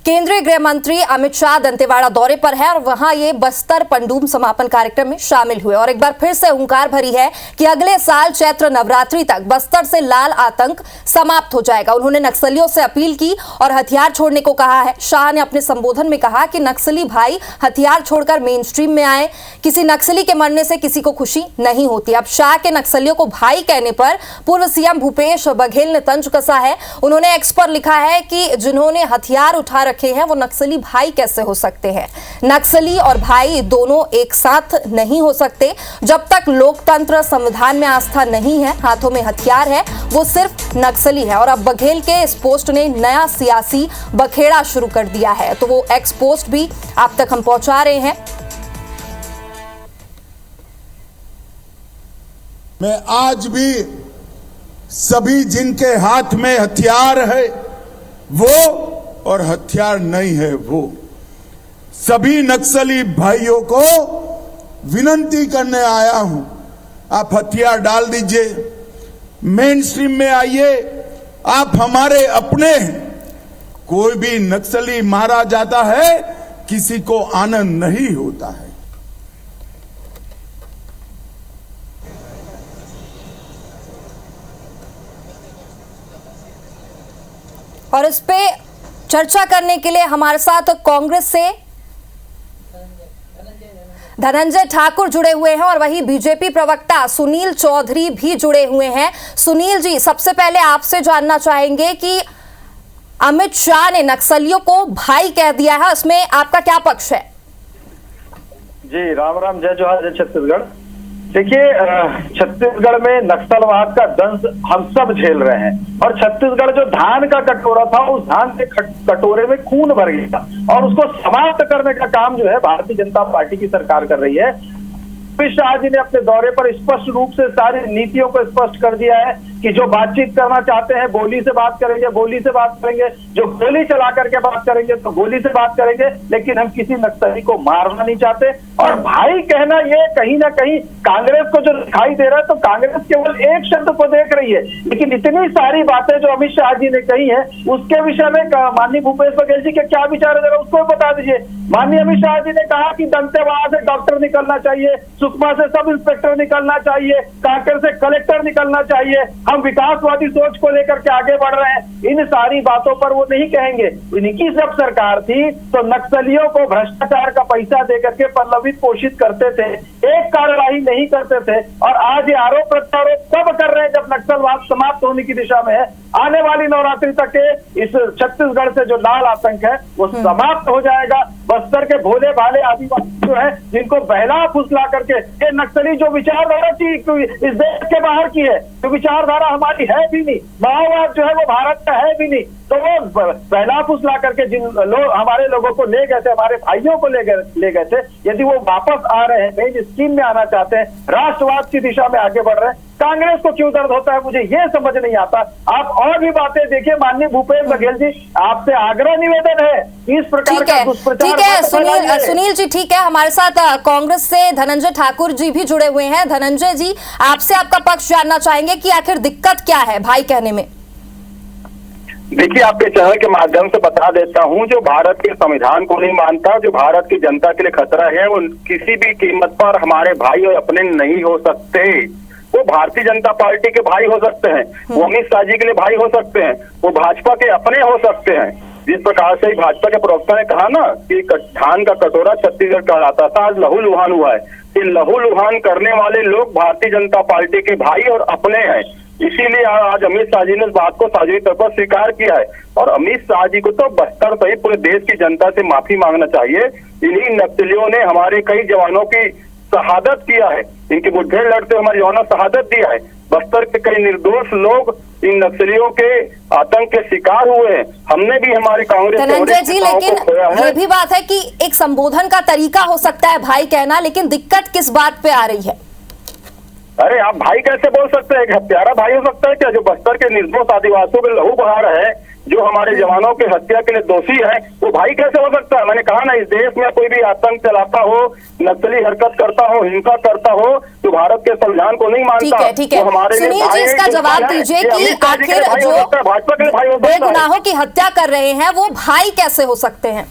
केंद्रीय गृह मंत्री अमित शाह दंतेवाड़ा दौरे पर है और वहां ये बस्तर पंडूम समापन कार्यक्रम में शामिल हुए और एक बार फिर से हुंकार भरी है कि अगले साल चैत्र नवरात्रि तक बस्तर से लाल आतंक समाप्त हो जाएगा। उन्होंने नक्सलियों से अपील की और हथियार छोड़ने को कहा है। शाह ने अपने संबोधन में कहा कि नक्सली भाई हथियार छोड़कर मेन स्ट्रीम में आए। किसी नक्सली के मरने से किसी को खुशी नहीं होती। अब शाह के नक्सलियों को भाई कहने पर पूर्व सीएम भूपेश बघेल ने तंज कसा है। उन्होंने एक्स पर लिखा है कि जिन्होंने हथियार उठा रखे हैं वो नक्सली भाई कैसे हो सकते हैं। नक्सली और भाई दोनों एक साथ नहीं हो सकते। जब तक लोकतंत्र संविधान में आस्था नहीं है, हाथों में हथियार है, वो सिर्फ नक्सली है। और अब बघेल के इस पोस्ट ने नया सियासी बखेड़ा शुरू कर दिया है, तो वो एक्स पोस्ट भी आप तक हम पहुंचा रहे हैं। मैं आज भी सभी जिनके हाथ में हथियार है वो और हथियार नहीं है वो सभी नक्सली भाइयों को विनती करने आया हूं, आप हथियार डाल दीजिए, मेन स्ट्रीम में आइए, आप हमारे अपने हैं। कोई भी नक्सली मारा जाता है, किसी को आनंद नहीं होता है। और इस पे चर्चा करने के लिए हमारे साथ कांग्रेस से धनंजय ठाकुर जुड़े हुए हैं और वही बीजेपी प्रवक्ता सुनील चौधरी भी जुड़े हुए हैं। सुनील जी, सबसे पहले आपसे जानना चाहेंगे कि अमित शाह ने नक्सलियों को भाई कह दिया है, इसमें आपका क्या पक्ष है? जी राम राम, जय जोहार, जय छत्तीसगढ़। देखिए, छत्तीसगढ़ में नक्सलवाद का दंश हम सब झेल रहे हैं और छत्तीसगढ़ जो धान का कटोरा था, उस धान के कटोरे में खून भर गया और उसको समाप्त करने का काम जो है भारतीय जनता पार्टी की सरकार कर रही है। अमित शाह जी ने अपने दौरे पर स्पष्ट रूप से सारी नीतियों को स्पष्ट कर दिया है कि जो बातचीत करना चाहते हैं गोली से बात करेंगे, गोली से बात करेंगे, जो गोली चला करके बात करेंगे तो गोली से बात करेंगे, लेकिन हम किसी नक्सली को मारना नहीं चाहते। और भाई कहना ये कहीं ना कहीं कांग्रेस को जो दिखाई दे रहा है, तो कांग्रेस केवल एक शब्द को देख रही है, लेकिन इतनी सारी बातें जो अमित शाह जी ने कही है उसके विषय में माननीय भूपेश बघेल जी के क्या विचार है जरा उसको बता दीजिए। माननीय अमित शाह जी ने कहा कि दंतेवाड़ा से डॉक्टर निकलना चाहिए, सुकमा से सब इंस्पेक्टर निकलना चाहिए, कांकेर से कलेक्टर निकलना चाहिए, हम विकासवादी सोच को लेकर के आगे बढ़ रहे हैं। इन सारी बातों पर वो नहीं कहेंगे। इनकी जब सरकार थी तो नक्सलियों को भ्रष्टाचार का पैसा देकर के पल्लवित पोषित करते थे, एक कार्यवाही नहीं करते थे और आज ये आरोप प्रत्यारोप सब कर रहे हैं जब नक्सलवाद समाप्त होने की दिशा में है। आने वाली नवरात्रि तक के इस छत्तीसगढ़ से जो लाल आतंक है वो समाप्त हो जाएगा। बस्तर के भोले भाले आदिवासी जो है जिनको बहला फुसला करके ये नक्सली जो विचारधारा थी इस देश के बाहर की है, जो विचारधारा हमारी है भी नहीं, माओवाद जो है वो भारत का है भी नहीं, तो वो पहला फुसला करके जिन लोग हमारे लोगों को ले गए थे, हमारे भाइयों को ले गए थे, यदि वो वापस आ रहे हैं, मेन स्ट्रीम में आना चाहते हैं, राष्ट्रवाद की दिशा में आगे बढ़ रहे हैं, कांग्रेस को क्यों दर्द होता है मुझे ये समझ नहीं आता। आप और भी बातें देखिए। माननीय भूपेश बघेल जी, आपसे आग्रह निवेदन है इस प्रकार का दुष्प्रचार। ठीक है सुनील जी, ठीक है। हमारे साथ कांग्रेस से धनंजय ठाकुर जी भी जुड़े हुए हैं। धनंजय जी, आपसे आपका पक्ष जानना चाहेंगे कि आखिर दिक्कत क्या है भाई कहने में? देखिए, आपके चैनल के माध्यम से बता देता हूं, जो भारत के संविधान को नहीं मानता, जो भारत की जनता के लिए खतरा है, वो किसी भी कीमत पर हमारे भाई और अपने नहीं हो सकते। वो भारतीय जनता पार्टी के भाई हो सकते हैं, वो अमित शाह जी के लिए भाई हो सकते हैं, वो भाजपा के अपने हो सकते हैं। जिस प्रकार से भाजपा के प्रवक्ता ने कहा ना कि धान का कटोरा छत्तीसगढ़ कहलाता था, आज लहू लुहान हुआ है। ये लहू लुहान करने वाले लोग भारतीय जनता पार्टी के भाई और अपने हैं। इसीलिए आज अमित शाह जी ने इस बात को सार्वजनिक तौर पर स्वीकार किया है और अमित शाह जी को तो बस्तर सहित पूरे देश की जनता से माफी मांगना चाहिए। इन्हीं नक्सलियों ने हमारे कई जवानों की शहादत किया है, इनकी मुठभेड़ लड़ते हमारे जवानों शहादत दिया है। बस्तर के कई निर्दोष लोग इन नक्सलियों के आतंक के शिकार हुए हैं। हमने भी हमारे कांग्रेस धनंजय जी, लेकिन ये भी बात है कि एक संबोधन का तरीका हो सकता है भाई कहना, लेकिन दिक्कत किस बात पे आ रही है? अरे आप भाई कैसे बोल सकते हैं? प्यारा भाई हो सकता है क्या? जो बस्तर के निर्दोष आदिवासियों के लहू बहा रहा है, जो हमारे जवानों के हत्या के लिए दोषी है, वो भाई कैसे हो सकता है? मैंने कहा ना, इस देश में कोई भी आतंक चलाता हो, नक्सली हरकत करता हो, हिंसा करता हो, तो भारत के संविधान को नहीं मानता। ठीक है। सुनील जी, इसका जवाब दीजिए कि आखिर जो भाजपा के भाई हो बेगुनाहों की हत्या कर रहे हैं वो भाई कैसे हो सकते हैं?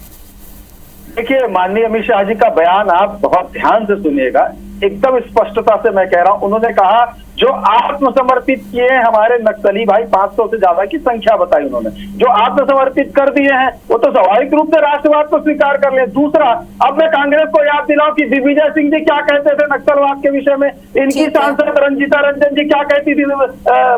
देखिए, माननीय अमित शाह जी का बयान आप बहुत ध्यान से सुनिएगा, एकदम स्पष्टता से मैं कह रहा हूं। उन्होंने कहा जो आत्मसमर्पित किए हैं हमारे नक्सली भाई, 500 से ज्यादा की संख्या बताई उन्होंने, जो आत्मसमर्पित कर दिए हैं वो तो स्वाभाविक रूप से राष्ट्रवाद को स्वीकार कर ले। दूसरा, अब मैं कांग्रेस को याद दिलाऊं कि दिग्विजय सिंह जी क्या कहते थे नक्सलवाद के विषय में, इनकी सांसद रंजीता रंजन जी क्या कहती थी,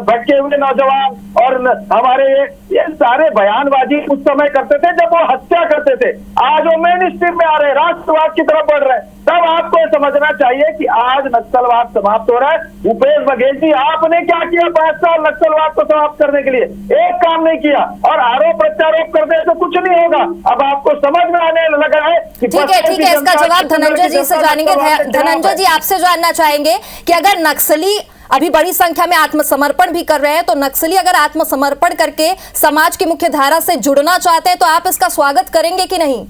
भटके हुए नौजवान, और हमारे ये सारे बयानबाजी उस समय करते थे जब वो हत्या करते थे। आज वो मेन स्ट्रीम में आ रहे, राष्ट्रवाद की तरफ बढ़ रहे। तब आपको समझना चाहिए कि आज नक्सलवाद समाप्त हो रहा है। भूपेश बघेल जी, आपने क्या किया 5 साल नक्सलवाद को समाप्त करने के लिए? एक काम नहीं किया, और आरोप प्रत्यारोप करने से कुछ नहीं होगा। अब आपको समझ में आने लगा है कि ठीक है, इसका जवाब धनंजय जी से जानेंगे। धनंजय जी, आपसे जानना चाहेंगे कि अगर नक्सली अभी बड़ी संख्या में आत्मसमर्पण भी कर रहे हैं, तो नक्सली अगर आत्मसमर्पण करके समाज की मुख्य धारा से जुड़ना चाहते हैं तो आप इसका स्वागत करेंगे कि नहीं?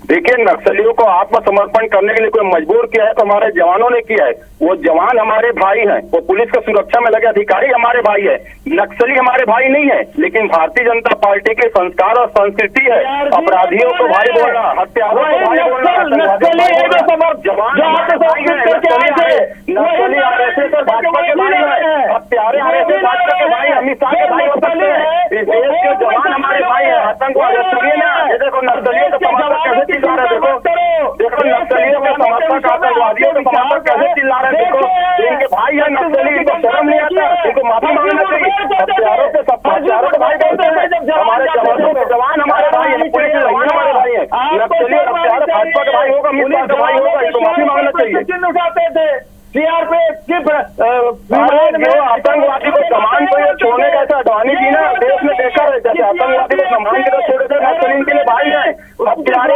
देखिए, नक्सलियों को आत्मसमर्पण करने के लिए कोई मजबूर किया है तो हमारे जवानों ने किया है। वो जवान हमारे भाई हैं, वो पुलिस की सुरक्षा में लगे अधिकारी हमारे भाई है। नक्सली हमारे भाई नहीं है, लेकिन भारतीय जनता पार्टी के संस्कार और संस्कृति है अपराधियों को भाई बोलना, हत्यारों को भाई बोलना, जवान हमारे भाई है, नक्सली आरएसएस और भाजपा के भाई है, हत्यारे आरएसएस भाजपा के भाई, अमित शाह के भाई हो सकते हैं। इस देश के जवान हमारे भाई है। आतंकवाद सुनिए ना, ये देखो नक्सलियों को समर्थक कैसे चिल्ला रहे, देखो नक्सलियों के समर्थक आतंकवादियों के समर्थक कैसे चिल्ला रहे, देखो इनके भाई है नक्सली, इनको शर्म नहीं आता, इनको माफी मांगना चाहिए। हत्यारों के हत्यारों के भाई बोलते हैं, हमारे जवानों के जवान हमारे भाई है, पुलिस के जवान हमारे भाई है। नक्सली और हत्यारे भाजपा के भाई होगा, अमित शाह का भाई होगा, इनको माफी मांगना चाहिए। आतंकवादी को कमान को ये छोड़ने का ऐसा अडवाणी जी ना देश में देखा है, जैसे आतंकवादी को कमान के तो छोड़े थे, नक्सली इनके लिए भाई है, हत्यारे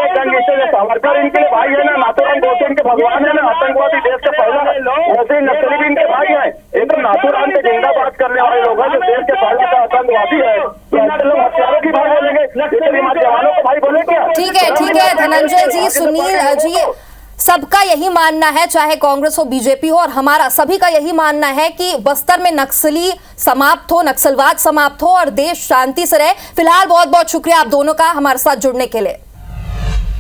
सावरकर इनके लिए भाई है ना, नाथूराम गोडसे इनके भगवान है ना, आतंकवादी देश का पहला है, वैसे ही नक्सली भी इनके भाई है। ये तो नाथूराम के जिंदाबाद करने वाले लोग हैं जो देश के पहले का आतंकवादी है, ऐसे लोग हत्यारों की भाई बोलेंगे, जवानों को भाई बोलेंगे। ठीक है धनंजय जी, सुनील जी, सबका यही मानना है, चाहे कांग्रेस हो बीजेपी हो, और हमारा सभी का यही मानना है कि बस्तर में नक्सली समाप्त हो, नक्सलवाद समाप्त हो और देश शांति से रहे। फिलहाल बहुत बहुत शुक्रिया आप दोनों का हमारे साथ जुड़ने के लिए।